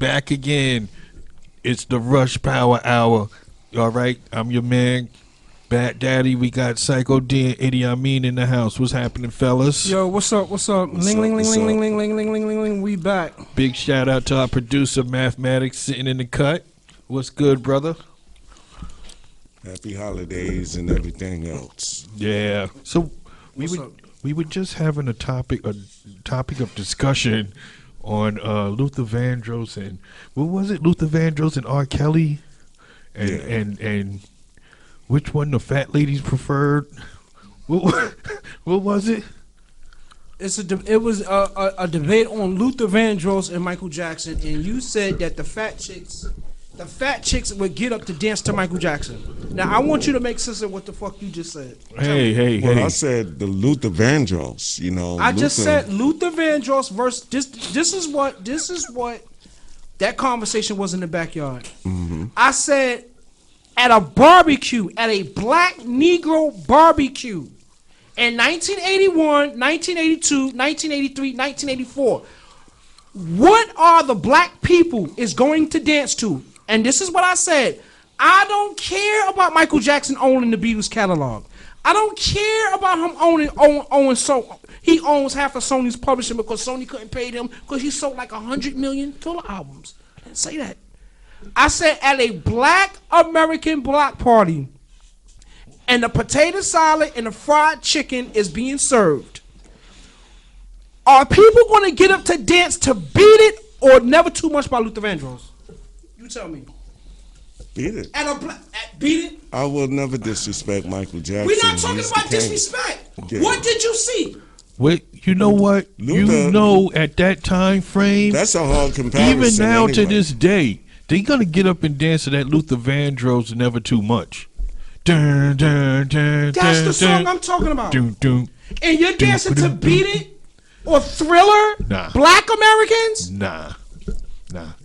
back again. It's the Rush Power Hour. All right, I'm your man, Bat Daddy. We got Psycho D and Idi Amin in the house. What's happening, fellas? Yo, what's up? What's up? Ling, ling, ling, ling, ling, ling, ling, ling, ling, ling, ling. We back. Big shout out to our producer, Mathematics, sitting in the cut. What's good, brother? Happy holidays and everything else. Yeah. So we were just having a topic of discussion on Luther Vandross and what was it? Luther Vandross and R. Kelly, and which one the fat ladies preferred? What was it? It was a debate on Luther Vandross and Michael Jackson, and you said that the fat chicks would get up to dance to Michael Jackson. Now I want you to make sense of what the fuck you just said. Hey. I said the Luther Vandross. Just said Luther Vandross versus this is what that conversation was in the backyard. Mm-hmm. I said at a barbecue, at a black Negro barbecue in 1981, 1982, 1983, 1984, what are the black people is going to dance to? And this is what I said. I don't care about Michael Jackson owning the Beatles catalog. I don't care about him owning so he owns half of Sony's publishing because Sony couldn't pay him because he sold like 100 million Thriller albums. I didn't say that. I said at a black American block party and the potato salad and the fried chicken is being served. Are people going to get up to dance to Beat It or Never Too Much by Luther Vandross? You tell me. Beat It. Beat It? I will never disrespect Michael Jackson. We're not talking about disrespect. Yeah. What did you see? Wait, you know what? Luther, at that time frame, that's a hard comparison. Even now anyway. to this day, they gonna get up and dance to that Luther Vandross Never Too Much. Dun, dun, dun, That's the song I'm talking about. And you're dancing to Beat It or Thriller? Nah. Black Americans? Nah.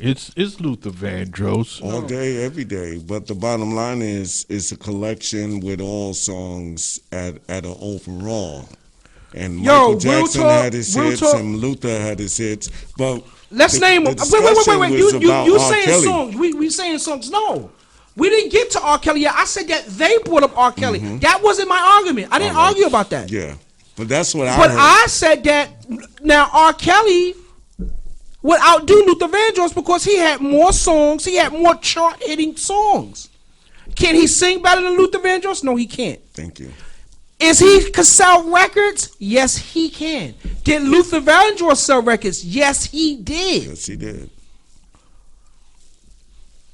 It's Luther Vandross. All day, every day. But the bottom line is, it's a collection with all songs at an overall. And Michael Jackson had his hits and Luther had his hits. But let's name them. Wait. You saying songs. We saying songs. No. We didn't get to R. Kelly yet. I said that they brought up R. Kelly. Mm-hmm. That wasn't my argument. I didn't argue about that. Yeah. But that's what But I said that now R. Kelly would outdo Luther Vandross because he had more songs. He had more chart-hitting songs. Can he sing better than Luther Vandross? No, he can't. Thank you. Can sell records? Yes, he can. Did Luther Vandross sell records? Yes, he did. Yes, he did.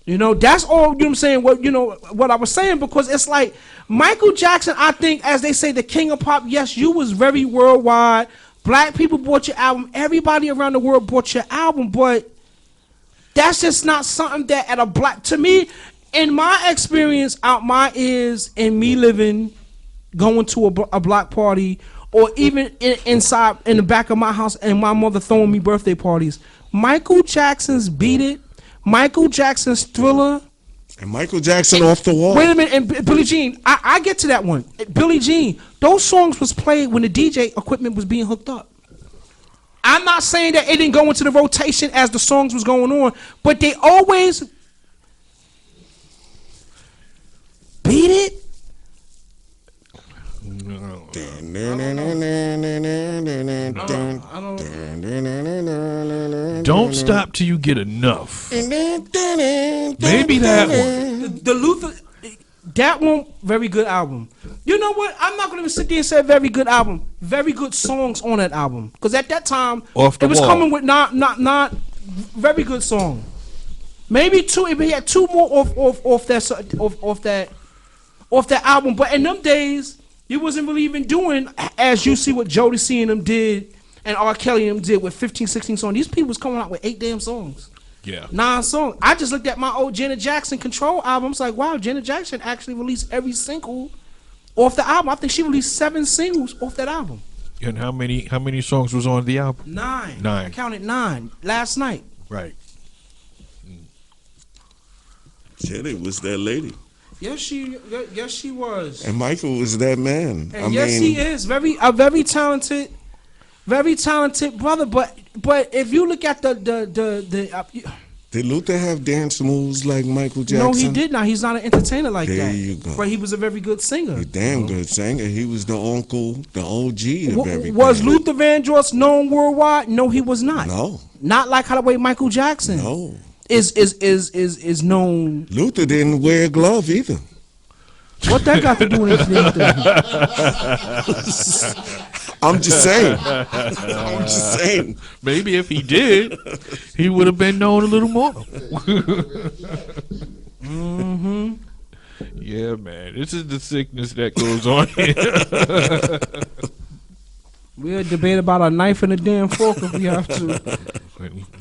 That's all, what I'm saying, what I was saying, because it's like Michael Jackson, I think, as they say, the king of pop, yes, you was very worldwide. Black people bought your album. Everybody around the world bought your album, but that's just not something that at a black, to me, in my experience, out my ears, and me living, going to a block party, or even inside in the back of my house, and my mother throwing me birthday parties, Michael Jackson's Beat It, Michael Jackson's Thriller, and Michael Jackson off the wall. Wait a minute, and Billie Jean. I get to that one. Billie Jean. Those songs was played when the DJ equipment was being hooked up. I'm not saying that it didn't go into the rotation as the songs was going on, but they always Beat It. Don't stop till you get enough. Maybe that one. The Luther, that one, very good album. You know what? I'm not going to sit there and say very good album. Very good songs on that album. Because at that time, it was coming with not very good song. Maybe two. He had two more off that album. But in them days, you wasn't really even doing as you see what Jodeci and them did and R. Kelly and them did with 15, 16 songs. These people was coming out with 8 damn songs. Yeah. 9 songs. I just looked at my old Janet Jackson Control album. It's like, wow, Janet Jackson actually released every single off the album. I think she released 7 singles off that album. And how many songs was on the album? 9. 9. I counted 9 last night. Right. Janet was that lady. Yes, she was. And Michael was that man. And he is a very talented brother. But if you look at the Did Luther have dance moves like Michael Jackson? No, he did not. He's not an entertainer like that. There you go. But he was a very good singer. A damn good singer. He was the uncle, the OG of everything. Was Luther Vandross known worldwide? No, he was not. No. Not like how the way Michael Jackson No. is known. Luther didn't wear a glove either. What that got to do with anything? I'm just saying. I'm just saying. Maybe if he did, he would have been known a little more. Mm-hmm. Yeah, man. This is the sickness that goes on here. We'll debate about a knife and a damn fork if we have to.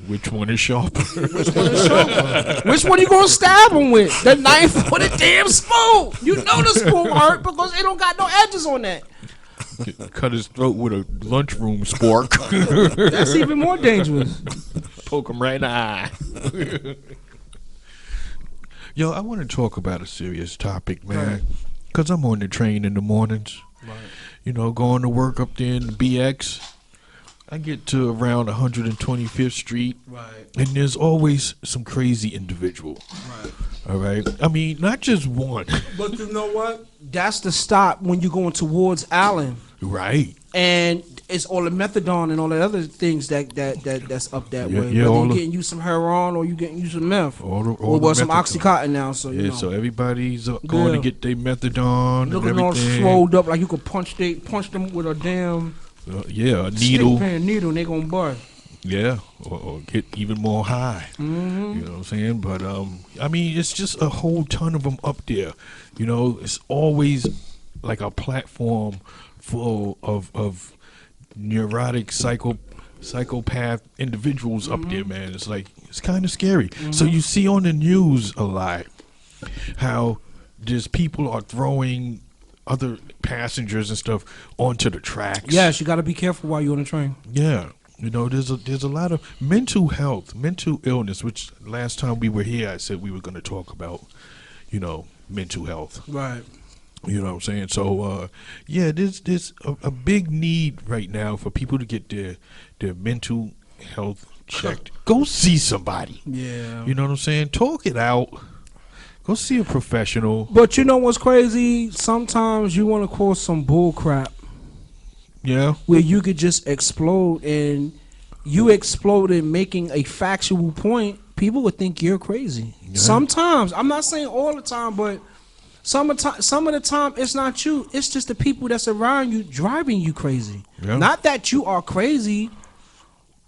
Which one is sharper? Which one is sharper? Which one you gonna stab him with? The knife or the damn spoon? You know the spoon hurt because it don't got no edges on that. Cut his throat with a lunchroom spork. That's even more dangerous. Poke him right in the eye. Yo, I want to talk about a serious topic, man. Because I'm on the train in the mornings. Right. You know, going to work up there in the BX. I get to around 125th Street. Right. And there's always some crazy individual. Right. All right. I mean, not just one. But you know what? That's the stop when you're going towards Allen. Right. And it's all the methadone and all the other things that's up that way. Yeah, whether you getting you some heroin or you getting you some meth. Or some Oxycontin now. So you know. So everybody's going to get their methadone. Looking and everything. all swelled up like you could punch them with a damn a needle. Needle and they gonna bust. Yeah, or get even more high. Mm-hmm. You know what I'm saying? But I mean, it's just a whole ton of them up there. You know, it's always like a platform full of neurotic psychopath individuals up there, man. It's like it's kind of scary. So you see on the news a lot how just people are throwing other passengers and stuff onto the tracks. Yes, you got to be careful while you're on the train. Yeah. You know, there's a lot of mental illness, which last time we were here, I said we were going to talk about, you know, mental health. Right. You know what I'm saying? So, yeah, there's a big need right now for people to get their mental health checked. Go see somebody. Yeah. You know what I'm saying? Talk it out. Go see a professional. But you know what's crazy? Sometimes you want to cause some bull crap. Yeah. Where you could just explode, and you exploded making a factual point, people would think you're crazy. Yeah. Sometimes, I'm not saying all the time, but some of the time it's not you. It's just the people that's around you driving you crazy. Yeah. Not that you are crazy.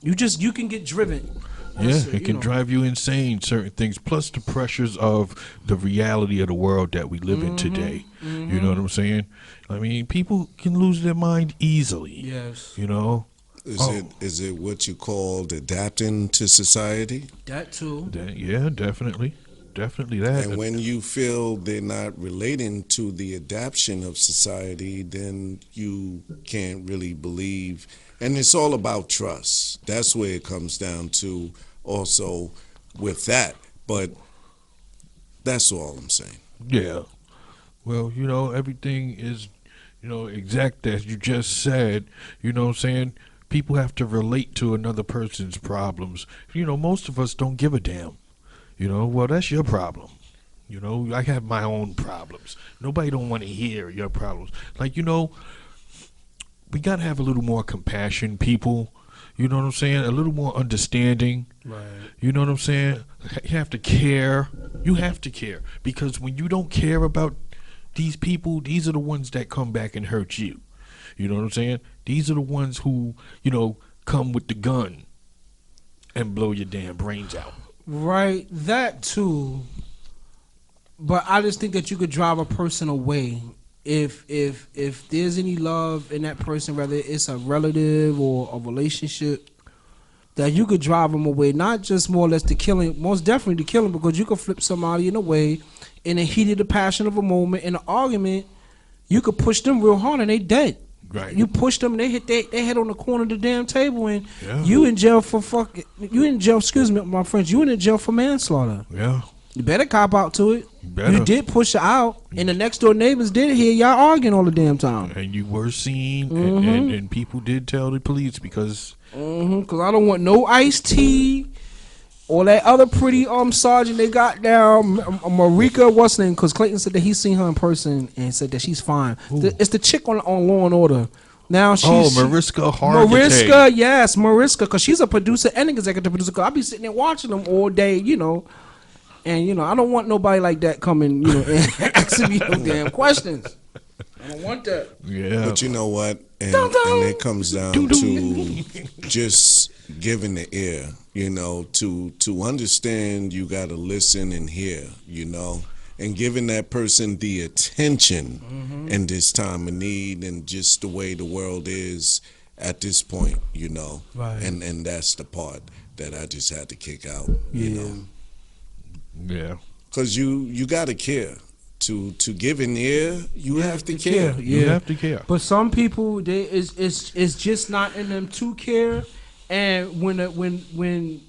You can get driven. Yeah, it can drive you insane, certain things, plus the pressures of the reality of the world that we live in today. You know what I'm saying? I mean, people can lose their mind easily. Yes. You know? Is it what you called adapting to society? That too. Yeah, definitely. Definitely that. And when you feel they're not relating to the adaptation of society, then you can't really believe. And it's all about trust. That's where it comes down to also with that. But that's all I'm saying. Yeah. Well, you know, everything is, you know, exact as you just said. You know what I'm saying? People have to relate to another person's problems. You know, most of us don't give a damn. You know, well, that's your problem. You know, I have my own problems. Nobody don't want to hear your problems. Like, you know, we got to have a little more compassion, people. You know what I'm saying? A little more understanding. Right. You know what I'm saying? You have to care. You have to care. Because when you don't care about these people, these are the ones that come back and hurt you. You know what I'm saying? These are the ones who, you know, come with the gun and blow your damn brains out. Right. That too. But I just think that you could drive a person away if there's any love in that person, whether it's a relative or a relationship, that you could drive them away. Not just more or less to kill him, most definitely to kill him, because you could flip somebody in a way in the heat of the passion of a moment, in an argument, you could push them real hard and they dead. Right. You push them, they hit their head on the corner of the damn table, and you in jail for excuse me, my friends, you in jail for manslaughter. Yeah. You better cop out to it. You did push her out, and the next door neighbors did hear y'all arguing all the damn time. And you were seen, and people did tell the police because... Because I don't want no iced tea, Or that other pretty sergeant they got down, Marika, what's her name? Because Clayton said that he's seen her in person and said that she's fine. It's the chick on Law and Order. Now she's Mariska Hargitay. Mariska, yes, Mariska, because she's a producer and an executive producer. Cause I be sitting there watching them all day, you know, and you know I don't want nobody like that coming, you know, and asking me no damn questions. I don't want that. Yeah. But you know what? And it comes down to just giving the ear, you know, to understand you got to listen and hear, you know, and giving that person the attention in this time of need and just the way the world is at this point, you know. Right. And that's the part that I just had to kick out, you know. Yeah. Because you got to care. To give an ear, you have to care. Yeah. You have to care. But some people, it's just not in them to care. And when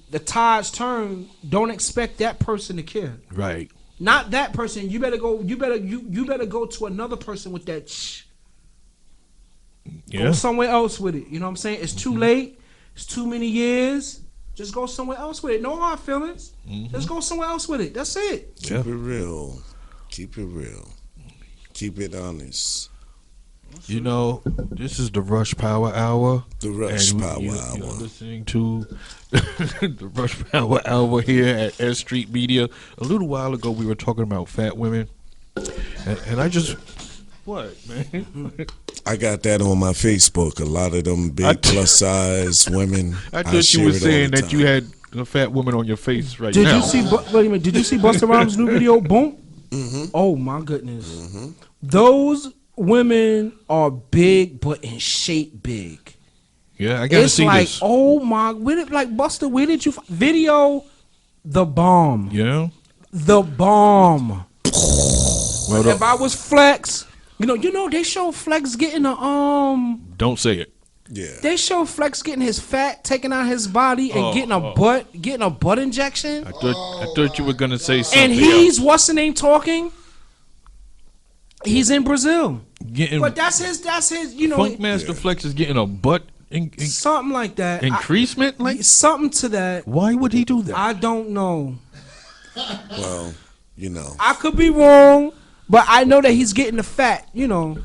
the tides turn, don't expect that person to care. Right. Not that person. You better go. You better go to another person with that. Go somewhere else with it. You know what I'm saying? It's too late. It's too many years. Just go somewhere else with it. No hard feelings. Just go somewhere else with it. That's it. Keep it real. Keep it real. Keep it honest. You know, this is the Rush Power Hour. The Rush Power Hour. You're listening to the Rush Power Hour here at S.STREET Media. A little while ago, we were talking about fat women. And I just... What, man? I got that on my Facebook. A lot of them big plus-size women. I thought you were saying that you had a fat woman on your face right now. Did you see... Wait a minute. Did you see Busta Rhymes' new video? Boom. Oh my goodness. Those women are big, but in shape big. Yeah, I gotta see like, this. Oh my, Busta, where did you video? The bomb. Yeah. The bomb. Well, if I was Flex, you know, they show Flex getting a Don't say it. Yeah. They show Flex getting his fat taken out his body and getting a butt injection. I thought you were gonna say something. And he's what's the name talking? He's in Brazil. But that's his. You know, Funkmaster Flex is getting a butt something like that. Increasement, like something to that. Why would he do that? I don't know. Well, you know, I could be wrong, but I know that he's getting the fat. You know.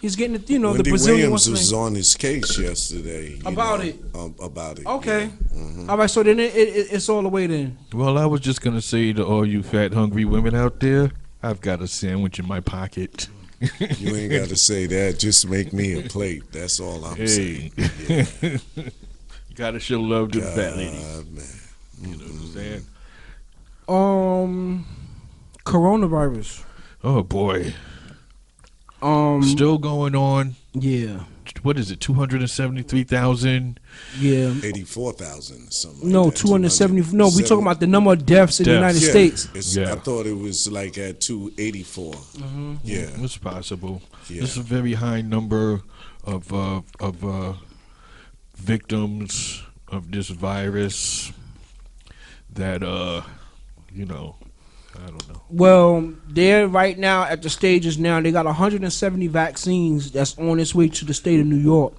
He's getting the, Wendy the Brazilian Williams was on his case yesterday. About it. About it. Okay. Yeah. All right, so then it's all the way then. Well, I was just going to say to all you fat, hungry women out there, I've got a sandwich in my pocket. You ain't got to say that. Just make me a plate. That's all I'm saying. Yeah. You got to show love to the fat lady. Man. You know what I'm I'm saying? coronavirus. Oh, boy. Still going on. Yeah. What is it? 273,000. Yeah. 84,000 something. No, like 270. No, we talking about the number of deaths in the United States. I thought it was like at 284. Yeah, it's possible. Yeah. It's a very high number of victims of this virus. That you know. I don't know. Well, they're right now at the stages now. They got 170 vaccines that's on its way to the state of New York.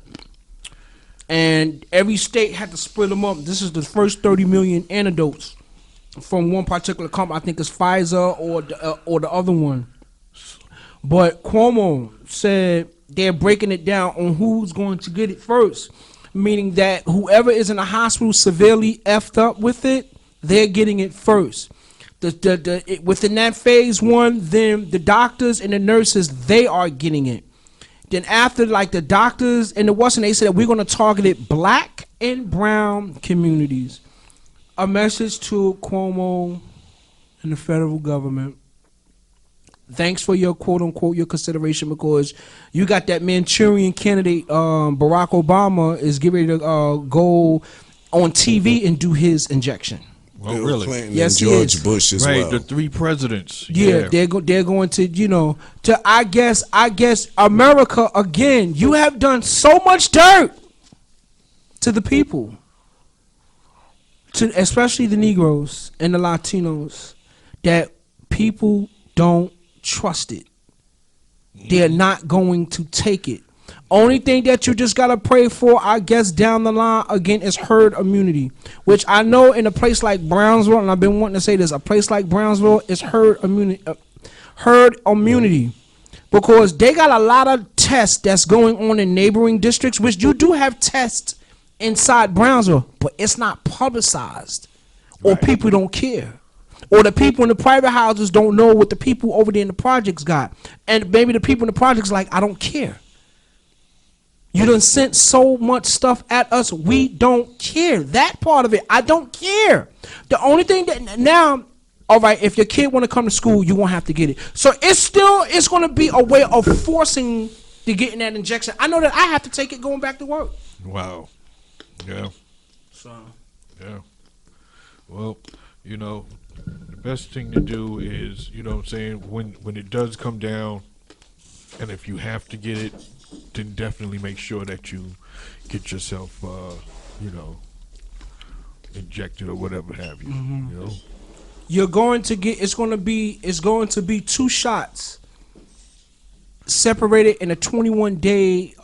And every state had to split them up. This is the first 30 million antidotes from one particular company. I think it's Pfizer or the other one. But Cuomo said they're breaking it down on who's going to get it first. Meaning that whoever is in the hospital severely effed up with it, they're getting it first. Within that phase one, then the doctors and the nurses, they are getting it. Then after, like the doctors and the Western, they said that we're going to target it black and brown communities. A message to Cuomo and the federal government. Thanks for your quote unquote your consideration, because you got that Manchurian candidate Barack Obama is getting ready to go on TV and do his injection. Oh, Bill really? Clinton Yes, and George Bush as well. Right, the three presidents. Yeah, they're going to I guess America again. You have done so much dirt to the people, to especially the Negroes and the Latinos, that people don't trust it. They're not going to take it. Only thing that you just gotta pray for, I guess, down the line again is herd immunity, which I know in a place like Brownsville, and I've been wanting to say this, a place like Brownsville is herd immunity, because they got a lot of tests that's going on in neighboring districts, which you do have tests inside Brownsville, but it's not publicized, or people don't care. Or the people in the private houses don't know what the people over there in the projects got. And maybe the people in the projects like, I don't care. You done sent so much stuff at us, we don't care. That part of it, I don't care. The only thing that now, all right, if your kid want to come to school, you won't have to get it. So it's going to be a way of forcing to getting that injection. I know that I have to take it going back to work. Wow. Yeah. So. Yeah. Well, you know, the best thing to do is, you know what I'm saying, when it does come down, and if you have to get it, then definitely make sure that you get yourself, you know, injected or whatever have you. Mm-hmm. You know, you're going to get. It's going to be 2 shots separated in a 21-day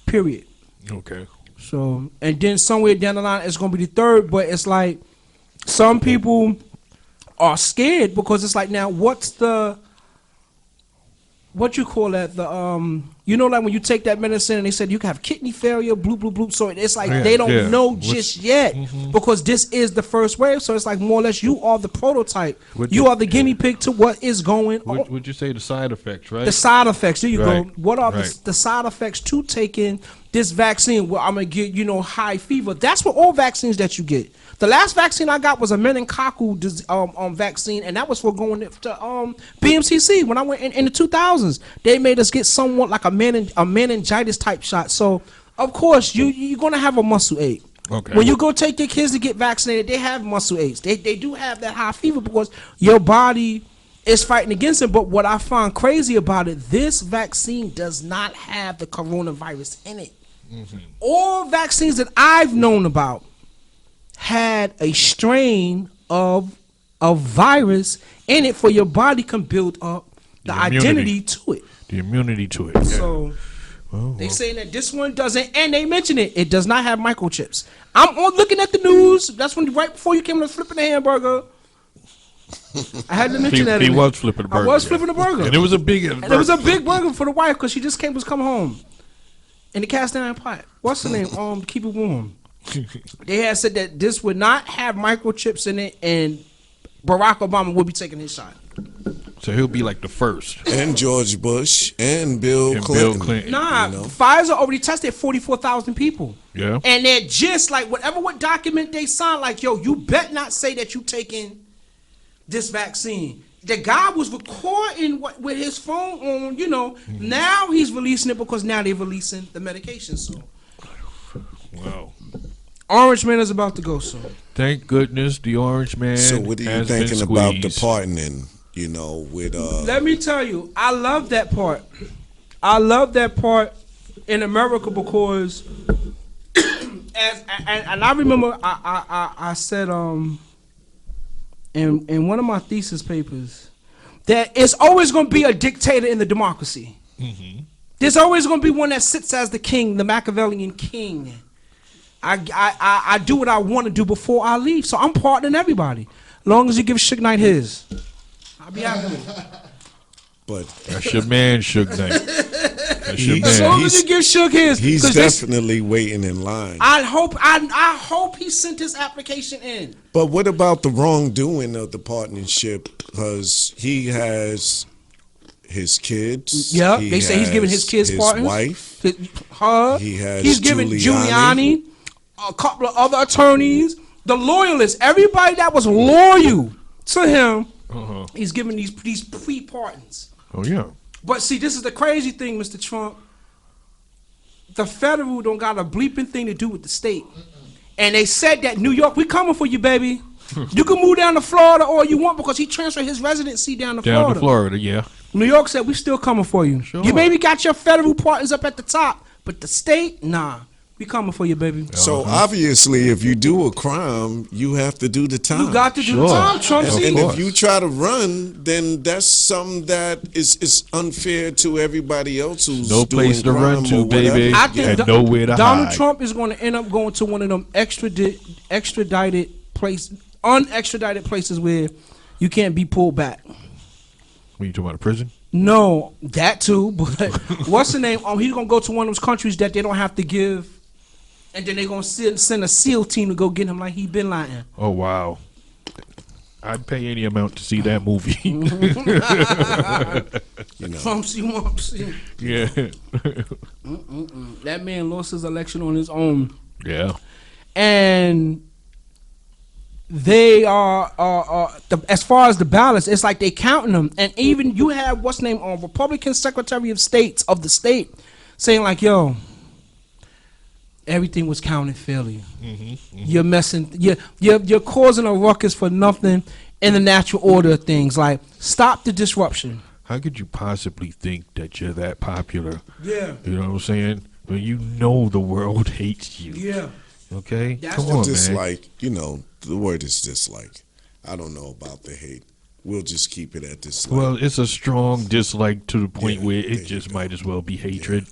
period. okay. So, and then somewhere down the line, it's going to be the third. But it's like some people are scared because it's like, now what you call that? You know, like when you take that medicine and they said you can have kidney failure, bloop, bloop, bloop. So it's like they don't know just yet because this is the first wave. So it's like more or less you are the prototype. You are the guinea pig to what is going on. Would you say the side effects, right? The side effects. There you go. What are Right. the side effects to taking this vaccine? Well, I'm going to get, high fever. That's what all vaccines that you get. The last vaccine I got was a meningococcal vaccine, and that was for going to BMCC when I went in the 2000s. They made us get somewhat like a meningitis type shot. So, of course, you're going to have a muscle ache. Okay. When you go take your kids to get vaccinated, they have muscle aches. They do have that high fever because your body is fighting against it. But what I find crazy about it, this vaccine does not have the coronavirus in it. Mm-hmm. All vaccines that I've known about had a strain of a virus in it for your body can build up the identity to it. The immunity to it. Yeah. So they saying that this one doesn't, and they mention it. It does not have microchips. I'm looking at the news. That's when right before you came to flipping the hamburger. I had to mention that. He was flipping the burger. I was flipping the burger, and it was a big. And it was a big burger for the wife because she just was coming home in the cast iron pot. What's the name? Keep it warm. They had said that this would not have microchips in it, and Barack Obama would be taking his shot. So he'll be like the first. And George Bush and Bill Clinton. Nah, Pfizer already tested 44,000 people. Yeah. And they're just like, what document they sign, like, yo, you bet not say that you taking this vaccine. The guy was recording with his phone on, Now he's releasing it because now they're releasing the medication. So, wow. Orange Man is about to go soon. Thank goodness the Orange Man. So what are you thinking about the pardoning? With Let me tell you, I love that part. I love that part in America because, and I remember I said in one of my thesis papers that it's always going to be a dictator in the democracy. Mm-hmm. There's always going to be one that sits as the king, the Machiavellian king. I do what I want to do before I leave, so I'm pardoning everybody. As long as you give Suge Knight his, I'll be happy with it. But that's your man, Suge Knight. That's your man. As long as you give Suge his, he's definitely waiting in line. I hope he sent his application in. But what about the wrongdoing of the partnership? Because he has his kids. Yeah, they say he's giving his kids his pardons. Wife. He's giving Giuliani, a couple of other attorneys, the loyalists, everybody that was loyal to him. He's giving these pre-pardons. Oh yeah. But see, this is the crazy thing, Mr. Trump. The federal don't got a bleeping thing to do with the state. And they said that New York, we coming for you, baby. You can move down to Florida all you want because he transferred his residency down to Florida. Down to Florida, yeah. New York said, we still coming for you. Sure. You maybe got your federal partners up at the top, but the state, nah. We coming for you, baby. So obviously, if you do a crime, you have to do the time. You got to do the time, Trump. And if you try to run, then that's something that is unfair to everybody else who's no place to run to, baby. I think and nowhere to Donald hide. Trump is going to end up going to one of them unextradited places where you can't be pulled back. When you talking about a prison? No, that too. But what's the name? He's gonna go to one of those countries that they don't have to give, and then they're gonna send a SEAL team to go get him like he been lying. Oh wow! I'd pay any amount to see that movie. You know. Trumpsy Wumpsy. Yeah. That man lost his election on his own. Yeah. And they are as far as the ballots, it's like they counting them, and even you have what's name on Republican Secretary of State of the state saying like, "Yo, everything was counted fairly. You're messing. You're causing a ruckus for nothing in the natural order of things. Like, stop the disruption." How could you possibly think that you're that popular? Yeah. You know what I'm saying? When you know the world hates you. Yeah. Okay? That's Come on, dislike, man. you know, the word is dislike. I don't know about the hate. We'll just keep it at dislike. Well, it's a strong dislike to the point where there it you just go. might as well be hatred.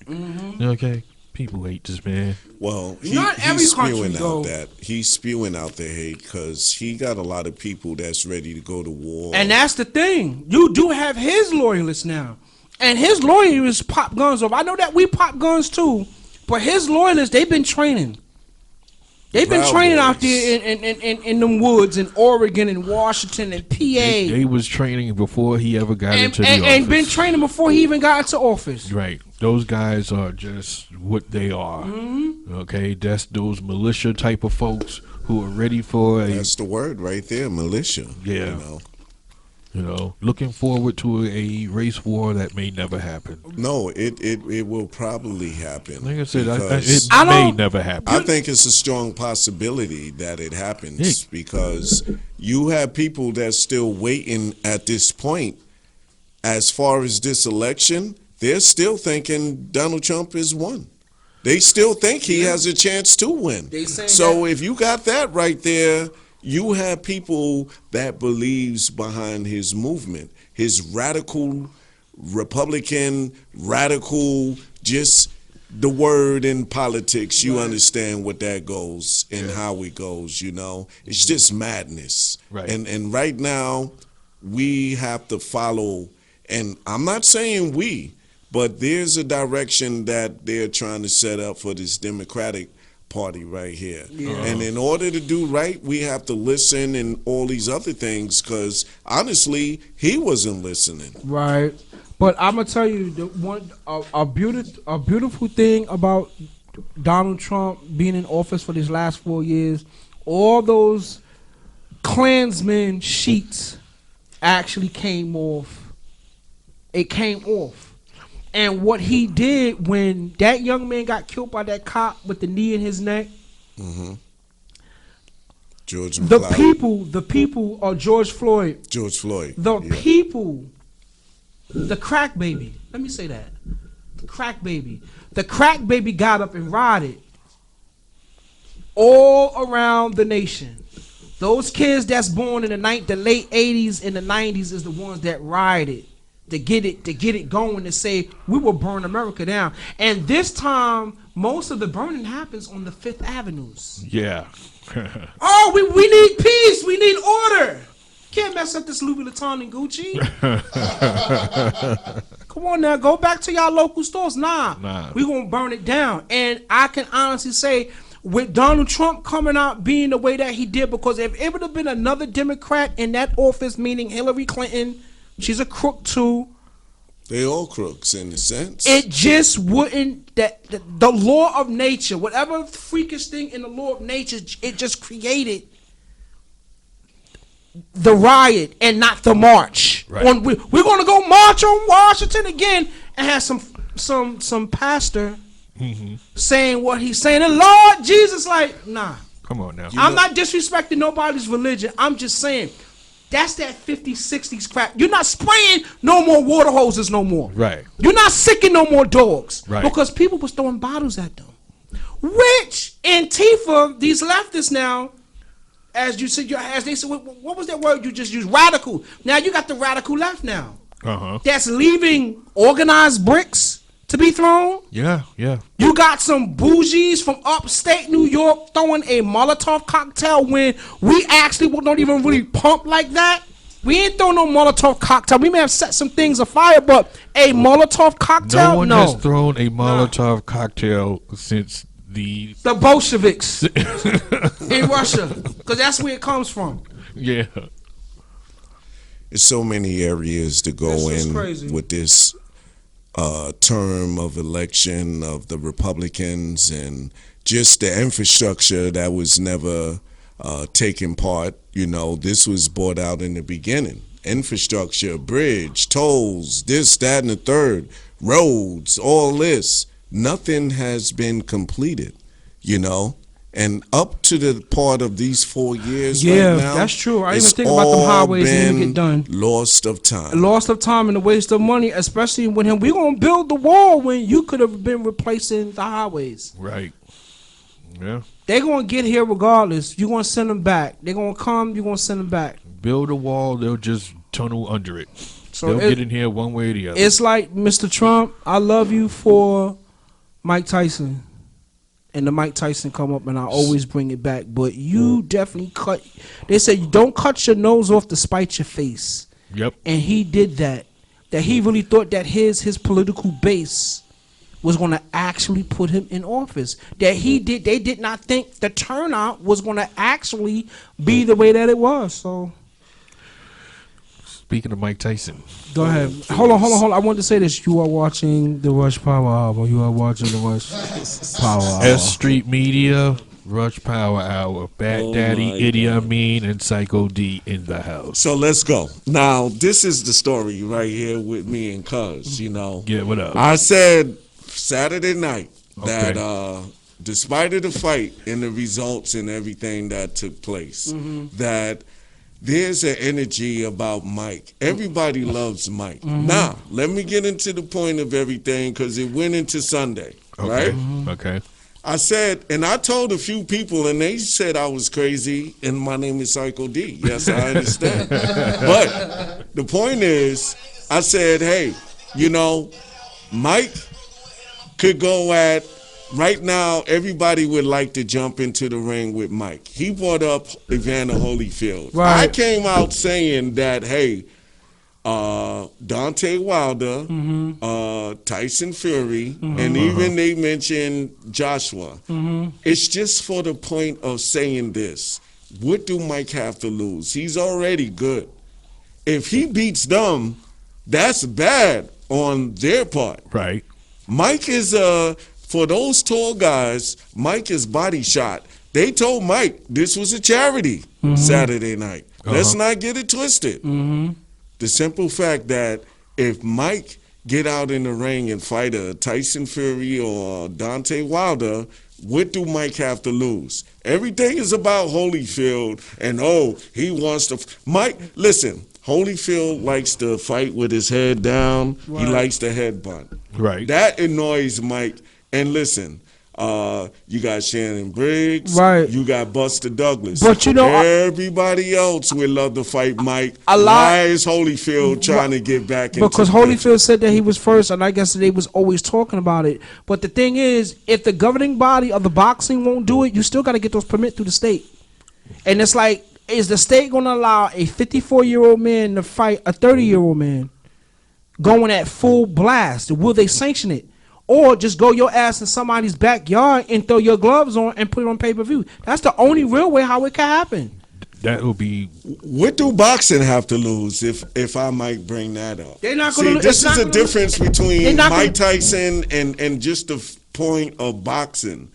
Okay? People hate this man. Well, Not every he's country, spewing though. out that. He's spewing out the hate because he got a lot of people that's ready to go to war. And that's the thing. You do have his loyalists now. And his loyalists pop guns off. I know that we pop guns too, but his loyalists, they've been training. They've been Proud training out Boys. there in them woods in Oregon and Washington and PA. They was training before he ever got into the office. And been training before he even got into office. Right. Those guys are just what they are. Okay? That's those militia type of folks who are ready for a, That's the word right there, militia. Yeah. Looking forward to a race war that may never happen. No, it will probably happen. Like I said, because it may never happen. I think it's a strong possibility that it happens because you have people that's still waiting at this point. As far as this election, they're still thinking Donald Trump is won. They still think he has a chance to win. So if you got that right there, you have people that believes behind his movement, his radical Republican, radical, just the word in politics. You understand what that goes and how it goes, you know. It's just madness. Right. And right now, we have to follow, and I'm not saying we, but there's a direction that they're trying to set up for this Democratic Party right here. And in order to do right, we have to listen and all these other things because honestly, he wasn't listening. Right. But I'm gonna tell you a beautiful thing about Donald Trump being in office for these last 4 years, all those Klansmen sheets actually came off. It came off. And what he did when that young man got killed by that cop with the knee in his neck, George the McCloud. people are George Floyd. The people, the crack baby. Let me say that. The crack baby. The crack baby got up and rioted all around the nation. Those kids that's born in the late 80s and the 90s is the ones that rioted. To get it going, to say we will burn America down. And this time, most of the burning happens on the Fifth Avenues. Yeah. Oh, we need peace. We need order. Can't mess up this Louis Vuitton and Gucci. Come on now, go back to y'all local stores. Nah. We gonna burn it down. And I can honestly say, with Donald Trump coming out being the way that he did, because if it would have been another Democrat in that office, meaning Hillary Clinton, she's a crook too. They all crooks in a sense. It just wouldn't, the law of nature, whatever freakish thing in the law of nature, it just created the riot and not the march. Right. We're going to go march on Washington again and have some pastor saying what he's saying. And Lord Jesus, like, nah. Come on now. I'm not disrespecting nobody's religion. I'm just saying, that's that 50s, 60s crap. You're not spraying no more water hoses no more. Right. You're not sicking no more dogs. Right. Because people was throwing bottles at them. Which Antifa, these leftists now, as you said, as they said, what was that word you just used? Radical. Now you got the radical left now. That's leaving organized bricks to be thrown. Yeah. You got some bougies from upstate New York throwing a Molotov cocktail when we actually don't even really pump like that. We ain't throwing no Molotov cocktail. We may have set some things afire, but a Molotov cocktail, no one has thrown a Molotov cocktail since the Bolsheviks in Russia, because that's where it comes from. Yeah. There's so many areas to go in crazy. With this term of election of the Republicans and just the infrastructure that was never taking part. You know, this was brought out in the beginning. Infrastructure, bridge, tolls, this, that, and the third, roads, all this. Nothing has been completed, you know. And up to the part of these 4 years right now, that's true. I didn't even think about them highways didn't get done. Lost of time. Lost of time and a waste of money, especially when we're going to build the wall when you could have been replacing the highways. Right. Yeah. They're going to get here regardless. You're going to send them back. They're going to come, you're going to send them back. Build a wall, they'll just tunnel under it. So they'll get in here one way or the other. It's like, Mr. Trump, I love you for Mike Tyson. And the Mike Tyson come up and I always bring it back. But you definitely they say you don't cut your nose off to spite your face. Yep. And he did that. That he really thought that his political base was going to actually put him in office. They did not think the turnout was going to actually be the way that it was. So, speaking of Mike Tyson, go ahead. Hold on. I want to say this. You are watching the Rush Power Hour. You are watching the Rush Power Hour. S.STREET Media, Rush Power Hour, Bad Daddy, Idi Amin, and Psycho D in the house. So let's go. Now, this is the story right here with me and Cuz, you know. Yeah, what up? I said Saturday night that despite of the fight and the results and everything that took place, that there's an energy about Mike. Everybody loves Mike. Now, let me get into the point of everything because it went into Sunday, right? Okay. I said, and I told a few people, and they said I was crazy, and my name is Psycho D. Yes, I understand. But the point is, I said, hey, you know, Mike could go at, right now, everybody would like to jump into the ring with Mike. He brought up Evander Holyfield. Right. I came out saying that, hey, Deontay Wilder, Tyson Fury, and even they mentioned Joshua. It's just for the point of saying this. What do Mike have to lose? He's already good. If he beats them, that's bad on their part. Right. Mike is, for those tall guys, Mike is body shot. They told Mike this was a charity Saturday night. Let's not get it twisted. The simple fact that if Mike get out in the ring and fight a Tyson Fury or Deontay Wilder, what do Mike have to lose? Everything is about Holyfield and, he wants to. Mike, listen, Holyfield likes to fight with his head down. Right. He likes to headbutt. Right. That annoys Mike. And listen, you got Shannon Briggs. Right. You got Buster Douglas. But you know, everybody else would love to fight Mike. Why is Holyfield trying to get back into because Holyfield said that he was first, and I guess they was always talking about it. But the thing is, if the governing body of the boxing won't do it, you still got to get those permits through the state. And it's like, is the state going to allow a 54-year-old man to fight a 30-year-old man going at full blast? Will they sanction it? Or just go your ass in somebody's backyard and throw your gloves on and put it on pay-per-view. That's the only real way how it can happen. That will be. What do boxing have to lose if I might bring that up? They're not going to. This is a difference between Mike Tyson and just the point of boxing.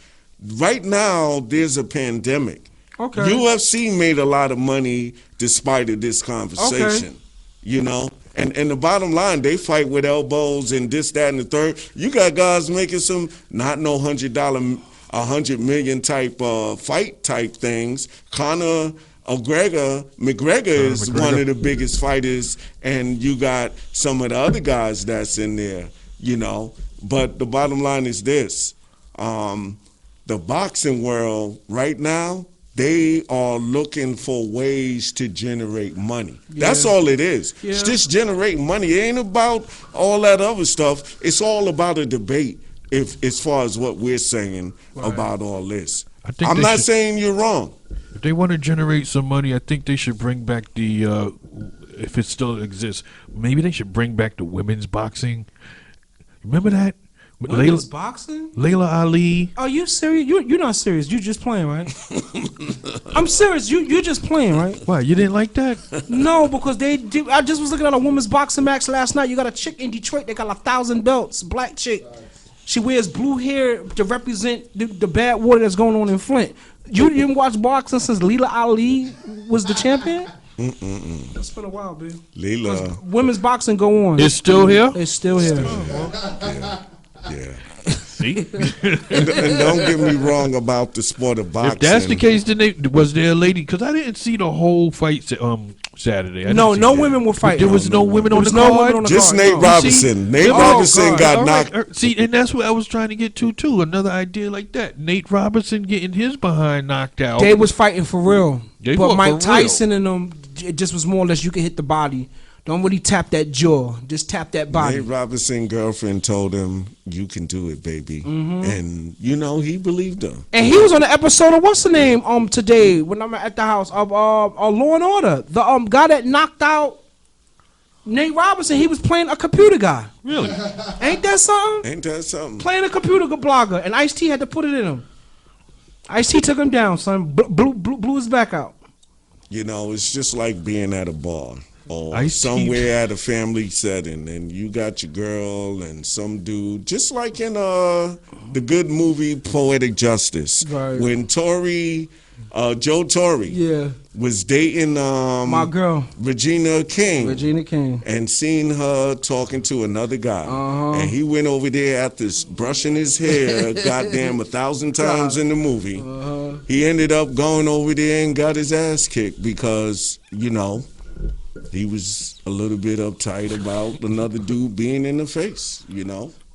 Right now, there's a pandemic. Okay. UFC made a lot of money despite of this conversation. Okay. You know? And the bottom line, they fight with elbows and this, that, and the third. You got guys making some not no $100 million type fight type things. Conor McGregor is one of the biggest fighters, and you got some of the other guys that's in there, you know. But the bottom line is this. The boxing world right now, they are looking for ways to generate money. Yeah. That's all it is. Yeah. It's just generating money. It ain't about all that other stuff. It's all about a debate, as far as what we're saying about all this. I'm not saying you're wrong. If they want to generate some money, I think they should bring back the, if it still exists, maybe they should bring back the women's boxing. Remember that? Women's boxing? Layla Ali. Are you serious? You're not serious. You're just playing, right? I'm serious. You're just playing, right? Why? You didn't like that? No, because I just was looking at a women's boxing match last night. You got a chick in Detroit. They got 1,000 belts. Black chick. She wears blue hair to represent the bad water that's going on in Flint. You didn't watch boxing since Layla Ali was the champion? It's been a while, babe. Layla. Women's boxing go on. It's still here? It's still here. Yeah. See? and don't get me wrong about the sport of boxing. If that's the case, then was there a lady? Because I didn't see the whole fight Saturday. No women were fighting. There was no women on the card? Just Nate Robinson. Nate Robinson got knocked. See, and that's what I was trying to get to, too. Another idea like that. Nate Robinson getting his behind knocked out. They was fighting for real. But Mike Tyson and them, it just was more or less you could hit the body. Don't really tap that jaw. Just tap that body. Nate Robinson's girlfriend told him, "You can do it, baby." And, he believed her. And he was on the episode of, what's the name, today, when I'm at the house, of Law and Order. The guy that knocked out Nate Robinson, he was playing a computer guy. Really? Ain't that something? Playing a computer blogger. And Ice-T had to put it in him. Ice-T took him down, son. Blew his back out. It's just like being at a bar. Or somewhere at a family setting, and you got your girl and some dude, just like in the good movie Poetic Justice, when Joe Torre was dating my girl Regina King, and seen her talking to another guy, and he went over there after brushing his hair, goddamn 1,000 times in the movie. He ended up going over there and got his ass kicked because he was a little bit uptight about another dude being in the face,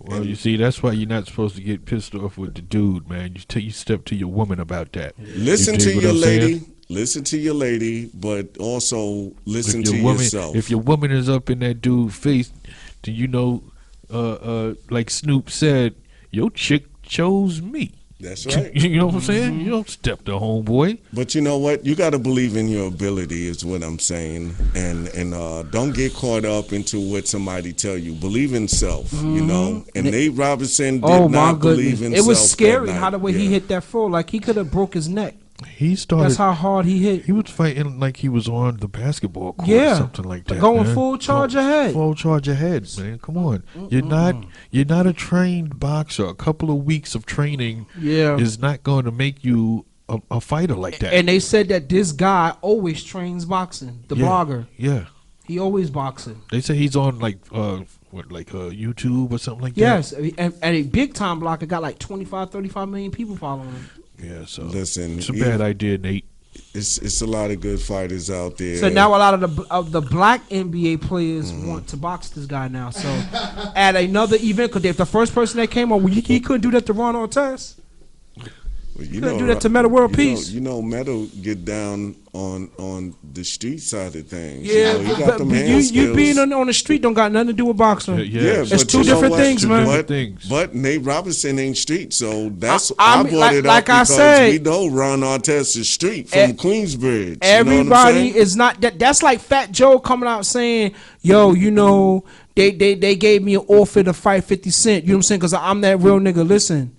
Well, you see, that's why you're not supposed to get pissed off with the dude, man. You step to your woman about that. Listen to your lady. Listen to your lady, but also listen to yourself. If your woman is up in that dude's face, then like Snoop said, your chick chose me. That's right. You know what I'm saying? You don't step to homeboy. But you know what? You got to believe in your ability is what I'm saying. And don't get caught up into what somebody tell you. Believe in self, And Nate Robinson did not believe in self. It was scary how the way he hit that full. Like he could have broke his neck. That's how hard he hit. He was fighting like he was on the basketball court or something like that. Going full charge ahead. Full charge ahead, man. Come on. You're not a trained boxer. A couple of weeks of training is not going to make you a fighter like that. And they said that this guy always trains boxing. The blogger. Yeah. He always boxing. They say he's on YouTube or something like that. Yes, and a big time blogger got like 25, 35 million people following him. Yeah, so listen, it's a bad idea, Nate. It's a lot of good fighters out there. So now a lot of the black NBA players want to box this guy now. So at another event, because if the first person that came on, he couldn't do that to Ron Artest. Well, couldn't do that to Meta World Peace. Meta get down on the street side of things. Yeah, he got them hand skills. You being on the street don't got nothing to do with boxing. Yeah, it's two different things, man. But Nate Robinson ain't street, so that's I brought it up because we know Ron Artest is street from Queensbridge. Everybody is not that. That's like Fat Joe coming out saying, "Yo, they gave me an offer to fight 50 Cent." You know what I'm saying? Because I'm that real nigga. Listen.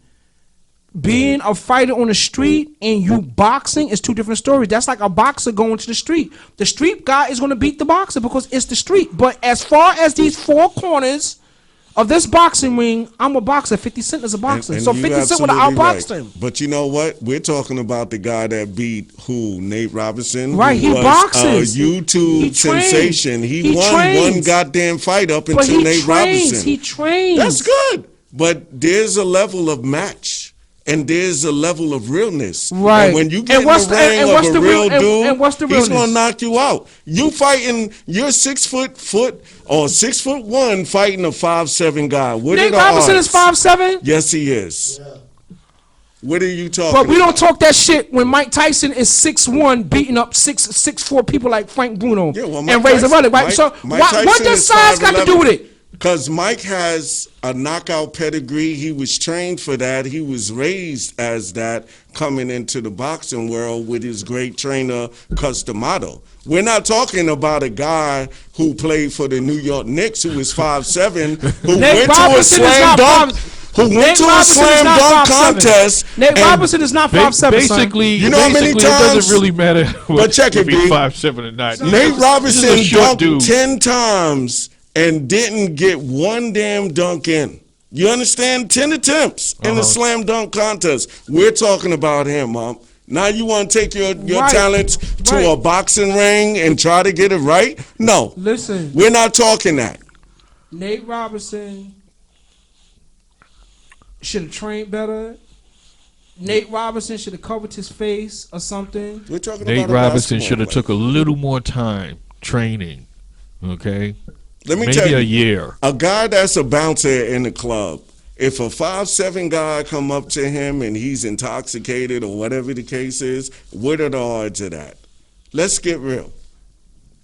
Being a fighter on the street and you boxing is two different stories. That's like a boxer going to the street. The street guy is going to beat the boxer because it's the street. But as far as these four corners of this boxing ring, I'm a boxer. 50 Cent is a boxer. So 50 Cent would have outboxed him. But you know what? We're talking about the guy that beat who? Nate Robinson? Right, he boxes. A YouTube sensation. He won one goddamn fight up until Nate Robinson. He trains. That's good. But there's a level of match. And there's a level of realness. Right. And when you get in the ring of a real dude, he's going to knock you out. You fighting, you're 6 foot or 6'1" fighting a 5'7" guy. What Nate Robinson is 5'7"? Yes, he is. What are you talking But we about? don't talk that shit when Mike Tyson is 6'1", beating up 6'4" people like Frank Bruno and Razor Ruddock, right? So what does size got to do with it? Because Mike has a knockout pedigree. He was trained for that. He was raised as that coming into the boxing world with his great trainer, Customato. We're not talking about a guy who played for the New York Knicks who was 5'7", who went to a slam dunk. Who went to a slam dunk contest? Nate Robinson is not 5'7". Basically, you know how many times it doesn't really matter. But check it, B. 5'7" or not. Nate Robinson dunked 10 times and didn't get one damn dunk in. You understand? 10 attempts in the slam dunk contest. We're talking about him, Mom. Now you want to take your talents to a boxing ring and try to get it right? No. Listen. We're not talking that. Nate Robinson should have trained better. Nate Robinson should have covered his face or something. We're talking Nate about Robinson should have took a little more time training. Okay? Let me Maybe tell you, a year. A guy that's a bouncer in the club, if a 5'7" guy come up to him and he's intoxicated or whatever the case is, what are the odds of that? Let's get real.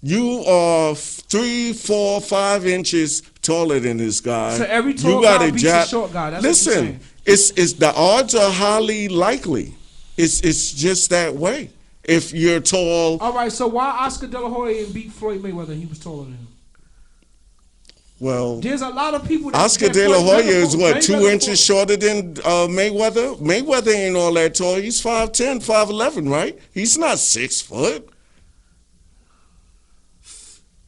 You are 3, 4, 5 inches taller than this guy. So every tall guy beats a short guy. That's Listen, what you're saying. it's the odds are highly likely. It's just that way. If you're tall. All right, so why Oscar De La Hoya beat Floyd Mayweather? He was taller than him. Well, there's a lot of people. Oscar De La Hoya is what, 2 inches shorter than Mayweather? Mayweather ain't all that tall. He's 5'10", 5'11", right? He's not 6 foot.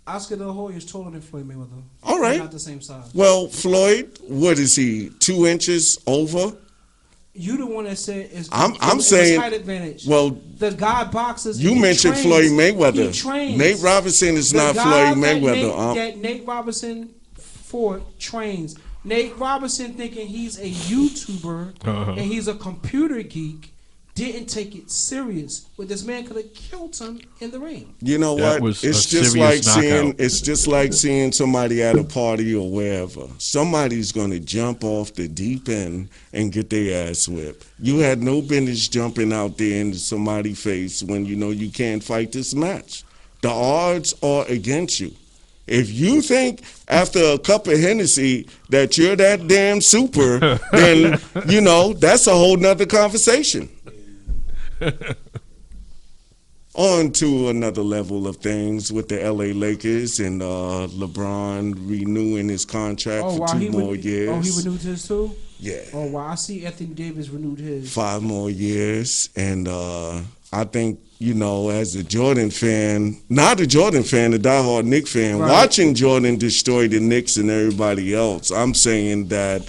Oscar De La Hoya is taller than Floyd Mayweather. All right. They're not the same size. Well, Floyd, what is he? 2 inches over? You the one that said I'm saying height advantage. Well, the guy boxes. You mentioned Floyd Mayweather. He trains. Nate Robinson is not Floyd Mayweather. That Nate Robinson trains. Nate Robinson thinking he's a YouTuber and he's a computer geek. Didn't take it serious, but this man could have killed him in the ring. You know what? It's just like seeing somebody at a party or wherever. Somebody's gonna jump off the deep end and get their ass whipped. You had no business jumping out there into somebody's face when you know you can't fight this match. The odds are against you. If you think after a cup of Hennessy that you're that damn super, then you know that's a whole nother conversation. On to another level of things with the LA Lakers and LeBron renewing his contract for 2 more years. Oh, he renewed his too? Yeah. Oh, wow. I see Anthony Davis renewed his. 5 more years. And I think, you know, as a Jordan fan, not a Jordan fan, a diehard Knicks fan, watching Jordan destroy the Knicks and everybody else, I'm saying that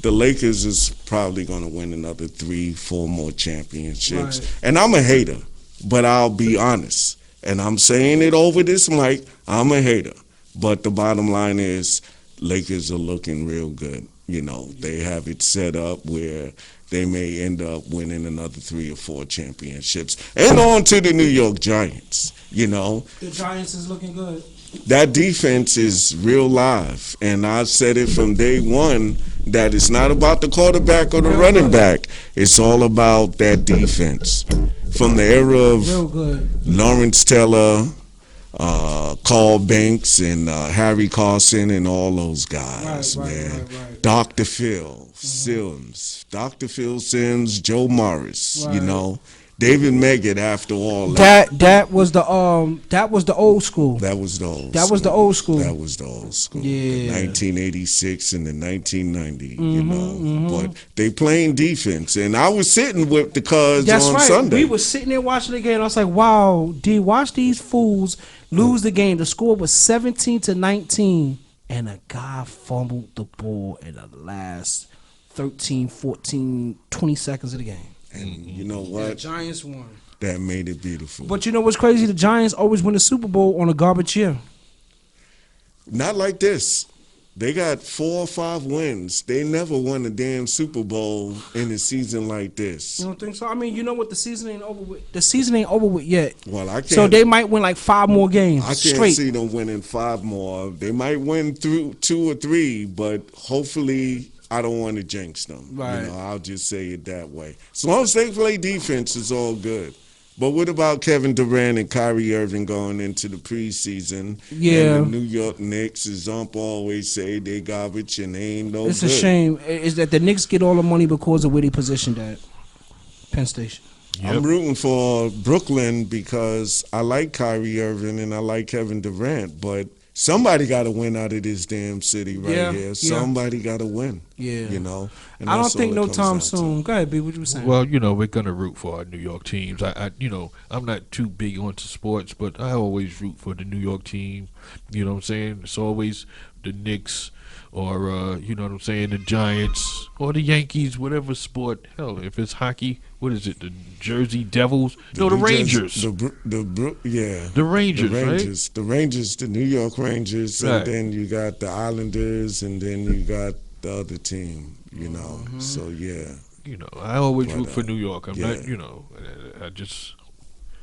the Lakers is probably going to win another 3, 4 more championships. Right. And I'm a hater, but I'll be honest. And I'm saying it over this mic, I'm a hater. But the bottom line is Lakers are looking real good. You know, they have it set up where they may end up winning another 3 or 4 championships. And on to the New York Giants, you know. The Giants is looking good. That defense is real live, and I've said it from day one that it's not about the quarterback or the running back. It's all about that defense. From the era of Lawrence Taylor, Carl Banks, and Harry Carson, and all those guys, man. Dr. Phil Sims, Dr. Phil Sims, Joe Morris, you know. David Meggett after all that was the old school. That was the old That was the old school. That was the old school. Yeah. The 1986 and the 1990, you know. But they playing defense. And I was sitting with the Cubs on Sunday. We were sitting there watching the game. And I was like, wow, D, watch these fools lose the game. The score was 17-19. And a guy fumbled the ball in the last 13, 14, 20 seconds of the game. And you know what? The Giants won. That made it beautiful. But you know what's crazy? The Giants always win the Super Bowl on a garbage year. Not like this. They got 4 or 5 wins. They never won a damn Super Bowl in a season like this. You don't think so? I mean, you know what? The season ain't over with. The season ain't over with yet. Well, I can't. So they might win like 5 more games. I can't see them winning 5 more. They might win through 2 or 3, but hopefully I don't want to jinx them. Right. You know, I'll just say it that way. As long as they play defense, it's all good. But what about Kevin Durant and Kyrie Irving going into the preseason? Yeah. And the New York Knicks, as Ump always say, they garbage and they ain't no It's good. a shame. Is that the Knicks get all the money because of where they positioned at Penn Station. Yep. I'm rooting for Brooklyn because I like Kyrie Irving and I like Kevin Durant, but somebody got to win out of this damn city right here. Somebody got to win. Yeah. You know? And I don't that's all think it no comes time down to. soon. Go ahead, B. What you were saying? Well, you know, we're gonna root for our New York teams. I'm not too big onto sports, but I always root for the New York team. You know what I'm saying? It's always the Knicks or you know what I'm saying, the Giants or the Yankees, whatever sport. Hell, if it's hockey, what is it? The Jersey Devils? No, the Rangers. The The Rangers, right? The Rangers, the New York Rangers, Right. and then you got the Islanders, and then you got the other team. You know, so yeah. You know, I always root for uh, New York. I'm yeah. not, you know, I just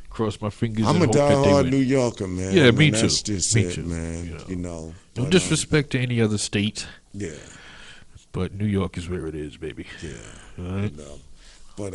cross my fingers I'm and a hope that they diehard win. New Yorker, man. Yeah, me and too. That's just Me it, too. man. You know, No but, disrespect to any other state, yeah, but New York is where it is, baby. yeah. All right? You know. But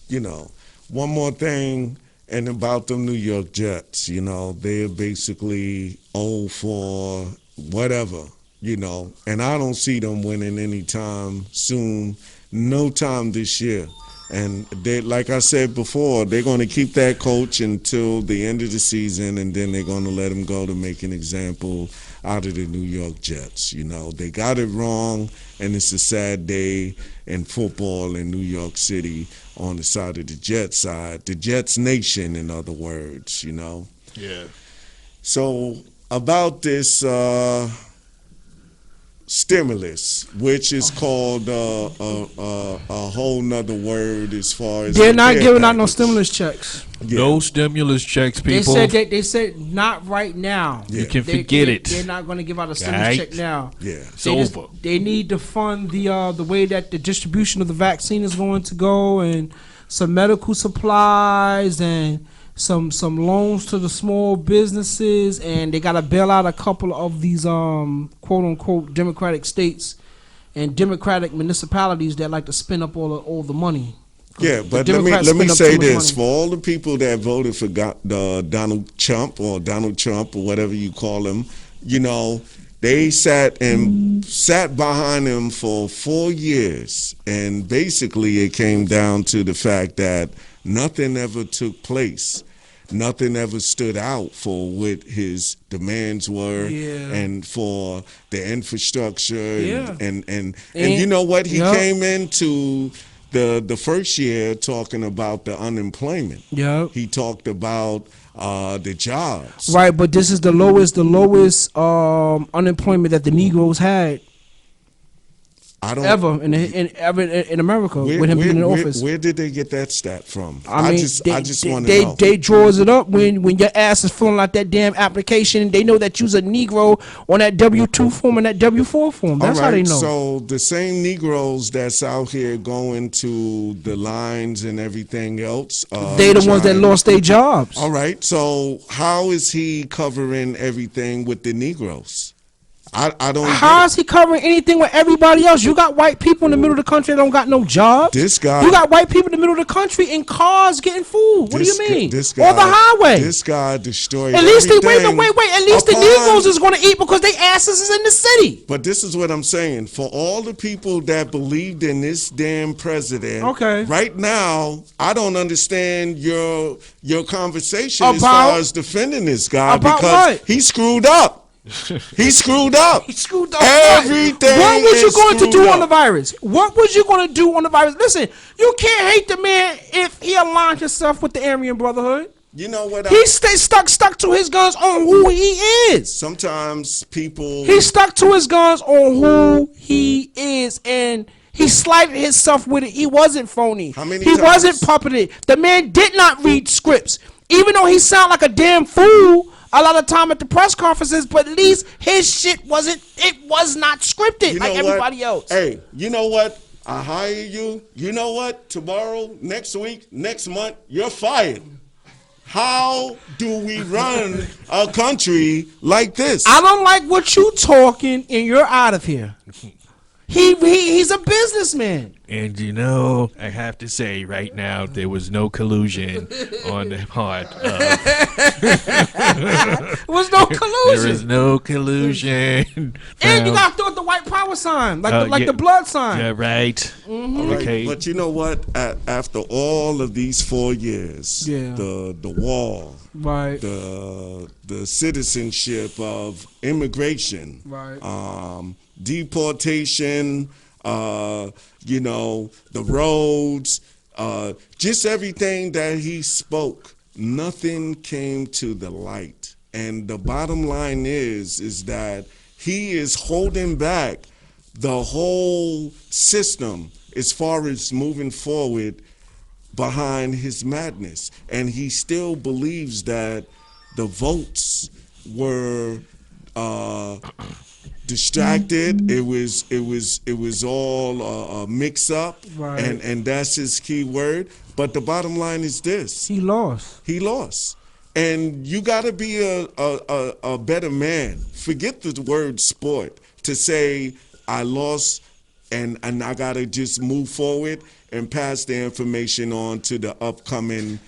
you know, one more thing, and about the New York Jets. You know, they're basically 0 for whatever. You know, and I don't see them winning anytime soon. No time this year. And they, like I said before, they're going to keep that coach until the end of the season, and then they're going to let him go to make an example out of the New York Jets. You know, they got it wrong, and it's a sad day in football in New York City on the side of the Jets side, the Jets nation, in other words. You know. Yeah. So about this stimulus, which is called a whole nother word as far as They're the not care giving out no package. stimulus checks. Yeah. No stimulus checks, people. They said not right now. Yeah. You can They- forget they- it. They're not going to give out a stimulus Right. check now. Yeah. It's over. They need to fund the way that the distribution of the vaccine is going to go, and some medical supplies and some loans to the small businesses, and they got to bail out a couple of these quote unquote Democratic states and Democratic municipalities that like to spend up all the money. Yeah, The but Democrats let me spend up say too much this: money. for all the people that voted for Donald Trump or whatever you call him, you know, they sat behind him for 4 years, and basically it came down to the fact that nothing ever took place. Nothing ever stood out for what his demands were, Yeah. and for the infrastructure, Yeah. and you know what? He Yup. came into the first year talking about the unemployment. Yeah. He talked about the jobs. Right, but this is the lowest unemployment that the Negroes had I don't ever in America with him being in office. Where did they get that stat from? I mean, I just want to know. They draws it up when your ass is filling out that damn application. They know that you's a Negro on that W-2 form and that W-4 form. That's All how they right, know. so the same Negroes that's out here going to the lines and everything else. They the ones that trying- lost their jobs. All right, so how is he covering everything with the Negroes? I don't. How is he covering anything with everybody else? You got white people in the middle of the country that don't got no jobs. This guy- You got white people in the middle of the country in cars getting food. What do you mean? This guy, on the highway. This guy destroyed. At least wait. everything At least the upon- Negroes is going to eat because they asses is in the city. But this is what I'm saying. For all the people that believed in this damn president, Okay. right now, I don't understand your conversation as About- far as defending this guy About because what? he screwed up. He screwed up. He screwed up. Everything. What was you is going to do screwed on the up. virus? What was you going to do on the virus? Listen, you can't hate the man if he aligned himself with the Aryan Brotherhood. You know what? He stay stuck to his guns on who he is. Sometimes people. He stuck to his guns on who he is, and he slighted himself with it. He wasn't phony. How many he times? wasn't puppeted. The man did not read scripts, even though he sounded like a damn fool a lot of time at the press conferences. But at least his shit wasn't. It was not scripted You like know what? everybody else. Hey, you know what? I hire you. You know what? Tomorrow, next week, next month, you're fired. How do we run a country like this? I don't like what you talking, and you're out of here. He's a businessman. And I have to say right now, there was no collusion on the part of. There was no collusion. There is no collusion. And you gotta throw out the white power sign, like the blood sign. Yeah, right. Mm-hmm. Okay. But you know what? After all of these 4 years, the wall, right, the citizenship of immigration, right, deportation, the roads, just everything that he spoke, nothing came to the light. And the bottom line is that he is holding back the whole system as far as moving forward behind his madness. And he still believes that the votes were distracted. It was all a mix up, right. and that's his key word. But the bottom line is this: he lost, and you got to be a better man. Forget the word sport to say I lost, and I got to just move forward and pass the information on to the upcoming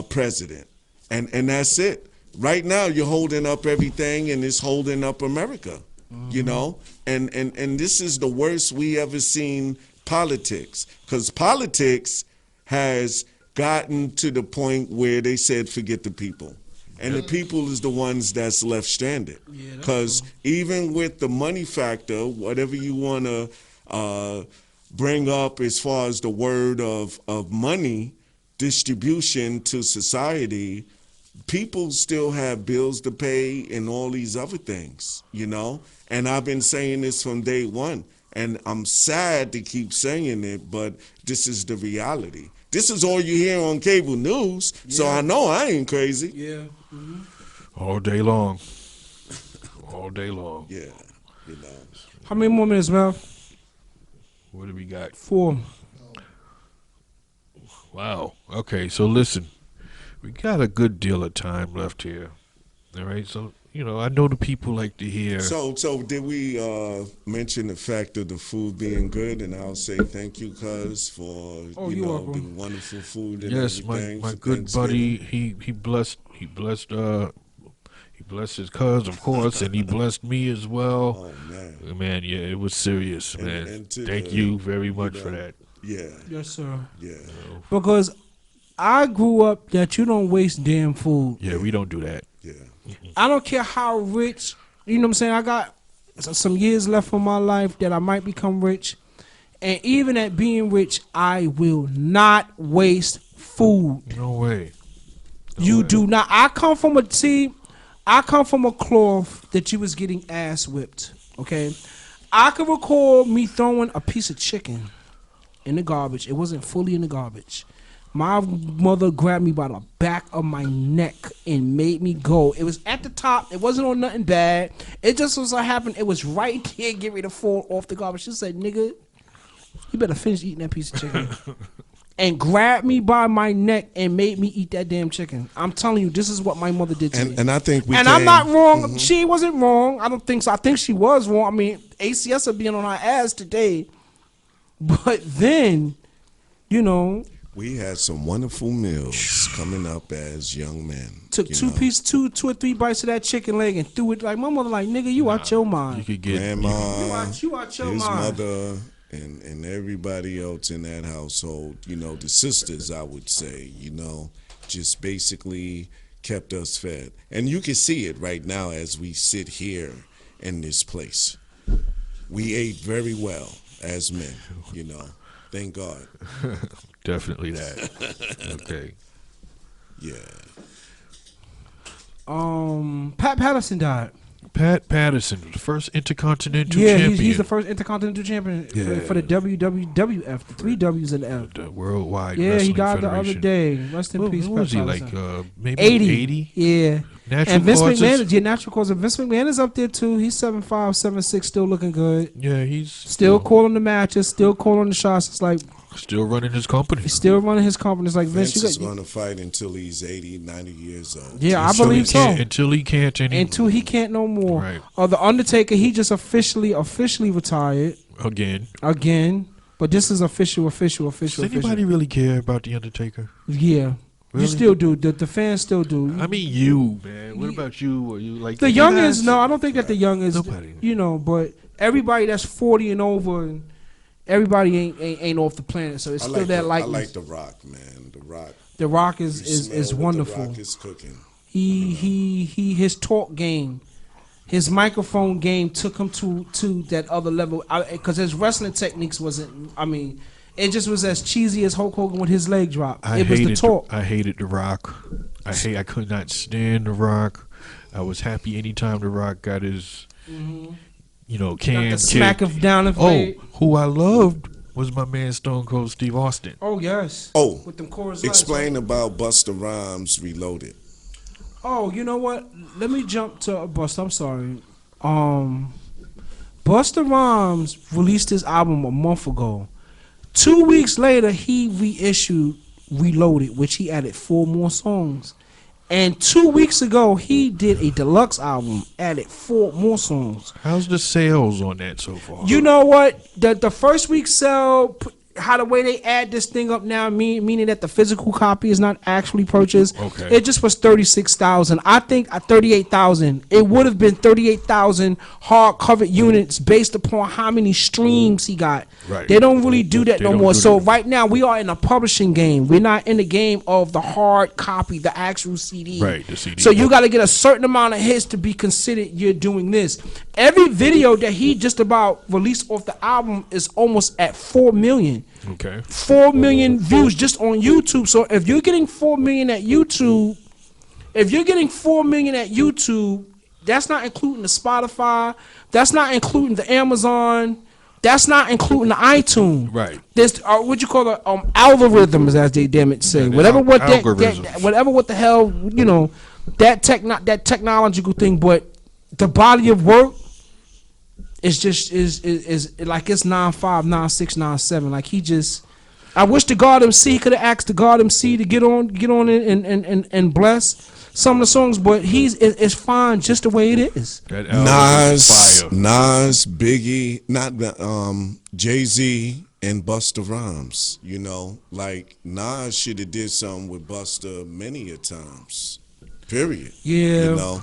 president, and that's it. Right now, you're holding up everything, and it's holding up America. And this is the worst we ever seen politics, because politics has gotten to the point where they said forget the people, and the people is the ones that's left stranded, because even with the money factor, whatever you want to bring up as far as the word of money distribution to society, people still have bills to pay and all these other things, And I've been saying this from day one, and I'm sad to keep saying it, but this is the reality. This is all you hear on cable news, so I know I ain't crazy. Yeah. Mm-hmm. All day long. All day long. Yeah, How many more minutes, man? What do we got? 4. Wow. Okay, so listen. We got a good deal of time left here. All right, so I know the people like to hear. So did we mention the fact of the food being good? And I'll say thank you, cuz, for the wonderful food and everything. Yes, my good buddy. He blessed his cuz, of course, and he blessed me as well. Oh man, yeah, it was serious, man. And thank you very much for that. Yeah. Yes, sir. Yeah. Because I grew up that you don't waste damn food. Yeah, we don't do that. Yeah. I don't care how rich, you know what I'm saying? I got some years left of my life that I might become rich. And even at being rich, I will not waste food. No way. You do not. I come from a cloth that you was getting ass whipped, okay? I can recall me throwing a piece of chicken in the garbage. It wasn't fully in the garbage. My mother grabbed me by the back of my neck and made me go. It was at the top. It wasn't on nothing bad. It just was what happened. It was right there, get ready to fall off the garbage. She said, "Nigga, you better finish eating that piece of chicken." And grabbed me by my neck and made me eat that damn chicken. I'm telling you, this is what my mother did to me. And I think I'm not wrong. Mm-hmm. She wasn't wrong. I don't think so. I think she was wrong. I mean, ACS are being on her ass today. But then, we had some wonderful meals coming up as young men. Took two or three bites of that chicken leg and threw it like my mother. Like, nigga, you out your mind. You could get grandma, you out your his mind. mother, and everybody else in that household. The sisters, I would say, just basically kept us fed, and you can see it right now as we sit here in this place. We ate very well as men. Thank God. Definitely that. Okay. Yeah. Pat Patterson died. Pat Patterson, the first Intercontinental champion. Yeah, he's the first Intercontinental champion for the WWF, the 3 W's and F. The Worldwide Wrestling Wrestling he died Federation. the other day. Rest in peace, what was he, Patterson. like maybe 80? Yeah. Natural and Vince causes? McMahon, natural causes. Vince McMahon is up there too. He's 7'5", 7'6", still looking good. Yeah, he's still calling the matches, still calling the shots. It's like still running his company. He's still running his company. It's like Vince is going to fight until he's 80, 90 years old. Yeah, I believe so. Until he can't anymore. Until he can't no more. Right. The Undertaker, he just officially retired. Again. But this is official. Does anybody really care about The Undertaker? Yeah. Really? You still do. The fans still do. I mean, you, man. What about you? Are you like the youngins? No, I don't think that the youngins. Nobody. But everybody that's 40 and over, and everybody ain't off the planet. So it's still that likeness. I like The Rock, man. The Rock. The Rock is wonderful. The Rock is cooking. He his talk game, his microphone game took him to that other level. Because his wrestling techniques wasn't. I mean. It just was as cheesy as Hulk Hogan with his leg drop. It was the talk. I hated The Rock. I could not stand The Rock. I was happy anytime The Rock got his, can the smack of down the fade. Who I loved was my man Stone Cold Steve Austin. Oh yes. Oh, with them chorus explain about Busta Rhymes Reloaded. Oh, you know what? Let me jump to Busta. I'm sorry. Busta Rhymes released his album a month ago. 2 weeks later, he reissued Reloaded, which he added 4 more songs. And 2 weeks ago, he did a deluxe album, added 4 more songs. How's the sales on that so far? You know what? The first week sell, how the way they add this thing up now, meaning that the physical copy is not actually purchased. Okay. It just was 36,000. I think 38,000. It would have been 38,000 hard covered units based upon how many streams he got. Right. They don't really do that no more. So right now we are in a publishing game. We're not in the game of the hard copy, the actual CD. Right, the CD. So you got to get a certain amount of hits to be considered you're doing this. Every video that he just about released off the album is almost at 4 million. Okay. 4 million views just on YouTube. So if you're getting 4 million at YouTube, that's not including the Spotify, that's not including the Amazon, that's not including the iTunes. Right. There's what you call the algorithms, as they damn it say. Yeah, whatever what the hell, that technological thing. But the body of work is just is like it's 9.5, 9.6, 9.7. Like he just. I wish the God MC could have asked the God MC to get on and bless some of the songs, but it's fine just the way it is. Nas, Biggie, not Jay-Z and Busta Rhymes. Like Nas should have did something with Busta many a times. Period. Yeah.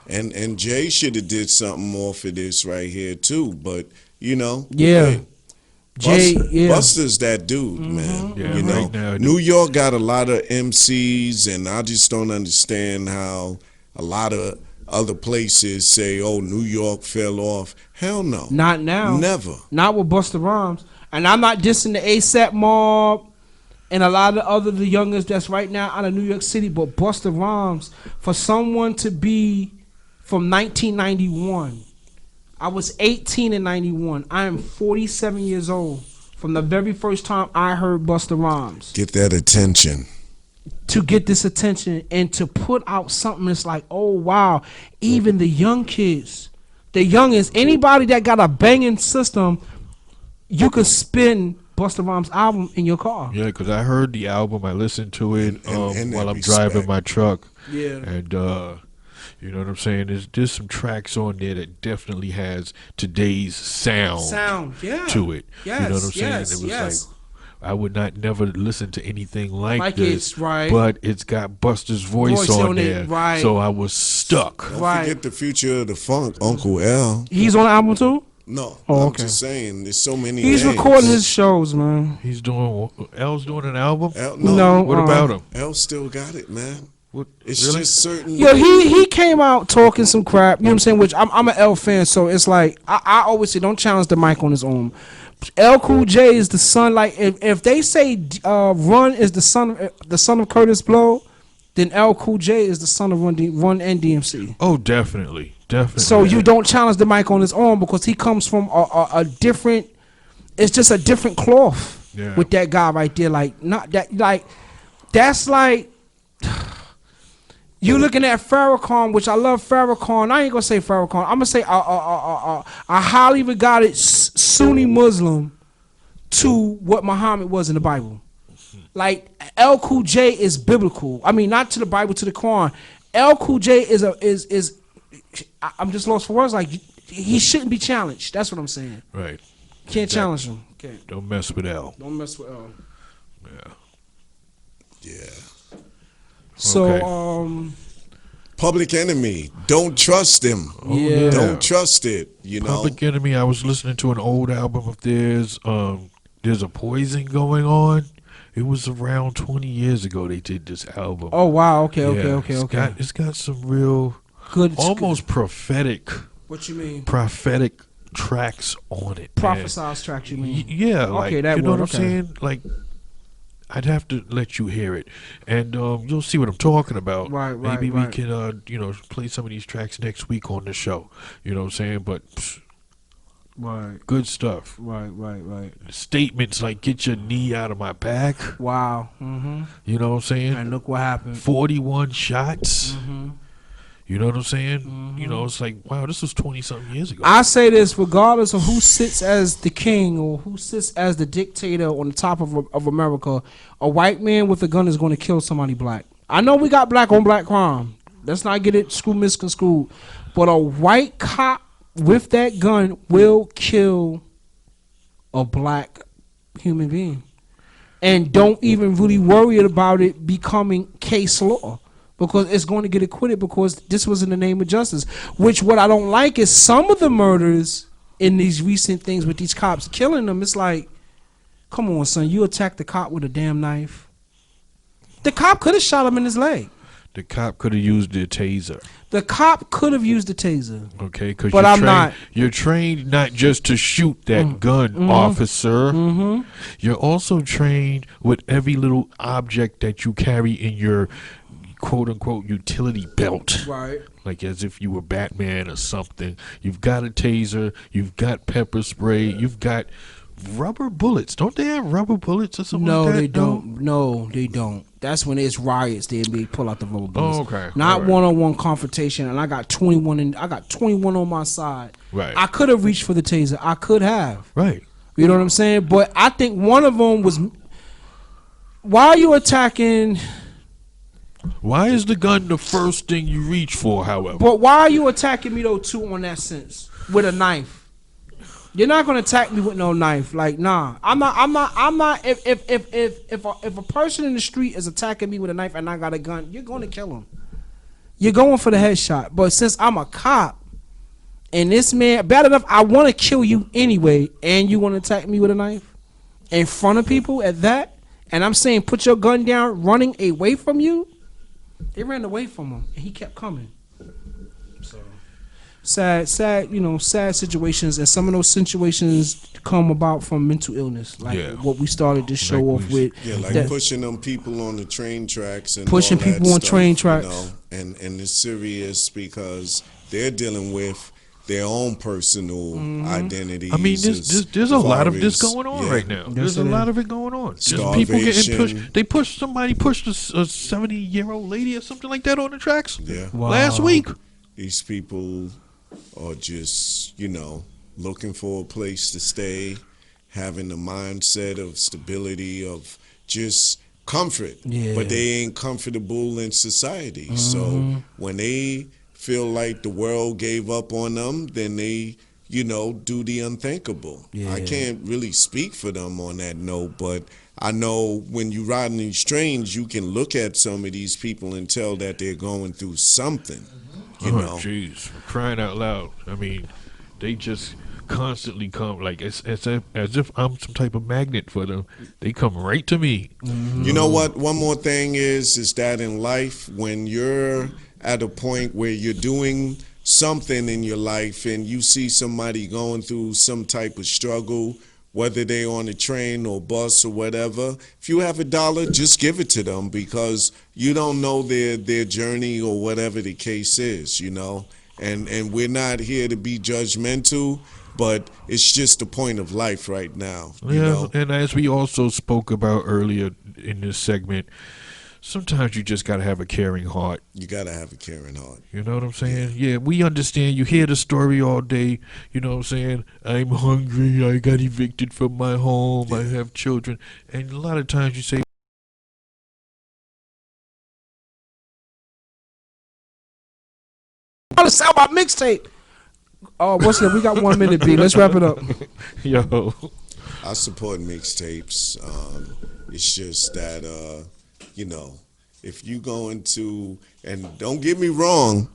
And Jay should have did something off of this right here too. But Yeah. Busta's that dude, man. Yeah, right now, New York got a lot of MCs, and I just don't understand how a lot of other places say, "Oh, New York fell off." Hell no, not now, never. Not with Busta Rhymes, and I'm not dissing the ASAP Mob and a lot of the youngest that's right now out of New York City, but Busta Rhymes, for someone to be from 1991. I was 18 in 91. I am 47 years old. From the very first time I heard Busta Rhymes. Get that attention. To get this attention and to put out something that's like, oh wow, even the young kids, the youngest, anybody that got a banging system, you could spin Busta Rhymes' album in your car. Yeah, because I heard the album. I listened to it while I'm driving my truck. Yeah. And you know what I'm saying? There's some tracks on there that definitely has today's sound yeah. to it. Yes, you know what I'm saying? Yes, it was yes. like I would not never listen to anything like this, it's right. But it's got Busta's voice on there, it, right. So I was stuck. Don't forget the future of the funk, Uncle L. He's on the album too? No, I'm just saying. There's so many. He's names. recording his shows, man. He's doing. L's doing an album. No. What about him? L still got it, man. It's really? just certain. Yo, he came out talking some crap. You know what I'm saying? Which I'm an L fan, so it's like I always say, don't challenge the mic on his own. L Cool J is the son. Like if they say Run is the son of Curtis Blow, then L Cool J is the son of Run and DMC. Oh, definitely. So you don't challenge the mic on his own because he comes from a different. It's just a different cloth with that guy right there. Like not that like that's like. You looking at Farrakhan, which I love Farrakhan. I ain't gonna say Farrakhan. I'm gonna say a highly regarded Sunni Muslim to what Muhammad was in the Bible. Like L Cool J is biblical. I mean, not to the Bible, to the Quran. L Cool J is I'm just lost for words. Like he shouldn't be challenged. That's what I'm saying. Right. Can't challenge him. Can't. Don't mess with L. Don't mess with L. Yeah. Yeah. So, Okay. Public Enemy. Don't trust him. Oh, yeah. Don't trust it. You know. Public Enemy. I was listening to an old album of theirs. There's a Poison going on. It was around 20 years ago they did this album. Oh wow. Okay. Yeah, Okay. It's got some real, Good. almost prophetic What you mean? tracks on it. Prophesized tracks. You mean? Yeah, like Okay, that you know word, what I'm okay. saying? Like I'd have to let you hear it, and you'll see what I'm talking about. Right. Maybe we Right. can play some of these tracks next week on the show. You know what I'm saying? But Right. good stuff. Right. Statements like "Get your knee out of my back." Wow. Mm-hmm. You know what I'm saying? And look what happened. 41 shots. Mm-hmm. You know what I'm saying? You know, it's like, wow, this was 20-something years ago. I say this regardless of who sits as the king or who sits as the dictator on the top of America, a white man with a gun is going to kill somebody black. I know we got black on black crime. Let's not get it misconstrued. But a white cop with that gun will kill a black human being. And don't even really worry about it becoming case law. Because it's going to get acquitted because this was in the name of justice. Which what I don't like is some of the murders in these recent things with these cops killing them. It's like, come on, son, you attacked the cop with a damn knife. The cop could have shot him in his leg. The cop could have used the taser. The cop could have used the taser. Okay, because But I'm not. You're trained not just to shoot that gun, officer. Mm-hmm. You're also trained with every little object that you carry in your quote-unquote utility belt. Right. Like as if you were Batman or something. You've got a taser. You've got pepper spray. You've got rubber bullets. Don't they have rubber bullets or something No, like that? they don't. No, they don't. That's when it's riots. They pull out the rubber bullets. Oh, okay. Not All right. one-on-one confrontation. And I got 21. I got 21 on my side. Right. I could have reached for the taser. I could have. Right. You know what I'm saying? But I think one of them was. Why are you attacking? Why is the gun the first thing you reach for, however? But why are you attacking me though too on that sense with a knife? You're not gonna attack me with no knife. Like nah, I'm not. If a person in the street is attacking me with a knife and I got a gun, you're gonna kill him. You're going for the headshot. But since I'm a cop and this man bad enough, I want to kill you anyway, and you want to attack me with a knife in front of people at that, and I'm saying put your gun down, running away from you. They ran away from him, and he kept coming. So sad, sad situations, and some of those situations come about from mental illness, like what we started this show off with. Yeah, like pushing them people on the train tracks and pushing all that people on stuff, train tracks. You know, and it's serious because they're dealing with their own personal identities. I mean, there's a lot of this going on right now. There's a lot of it going on. Just people getting pushed. They pushed a 70-year-old lady or something like that on the tracks. Yeah. Wow. Last week. These people are just, looking for a place to stay, having the mindset of stability, of just comfort. Yeah. But they ain't comfortable in society. So when they feel like the world gave up on them, then they, do the unthinkable. Yeah. I can't really speak for them on that note, but I know when you ride in these trains, you can look at some of these people and tell that they're going through something. You know, jeez, for crying out loud! I mean, they just constantly come like as if I'm some type of magnet for them. They come right to me. You know what? One more thing is that in life, when you're at a point where you're doing something in your life and you see somebody going through some type of struggle, whether they're on a train or bus or whatever, if you have $1, just give it to them because you don't know their journey or whatever the case is, And we're not here to be judgmental, but it's just the point of life right now. You know? And as we also spoke about earlier in this segment, sometimes you just got to have a caring heart. You got to have a caring heart. You know what I'm saying? Yeah, we understand. You hear the story all day. You know what I'm saying? I'm hungry. I got evicted from my home. I have children. And a lot of times you say, I want to sell my mixtape. Oh, what's that? We got 1 minute, B. Let's wrap it up. Yo. I support mixtapes. It's just that, if you go into, and don't get me wrong,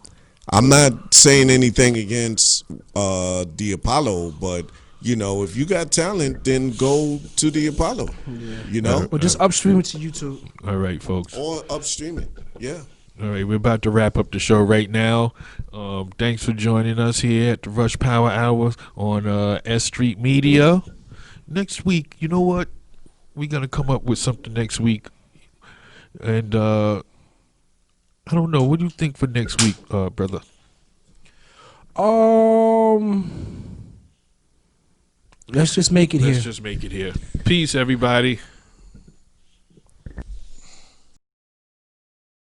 I'm not saying anything against the Apollo, but if you got talent, then go to the Apollo. Yeah. Or just upstream it to YouTube. All right, folks. Or upstream it. Yeah. All right, we're about to wrap up the show right now. Thanks for joining us here at the Rush Power Hour on S.STREET Media. Next week, you know what? We're going to come up with something next week. And I don't know. What do you think for next week, brother? Let's just make it here. Let's just make it here. Peace, everybody.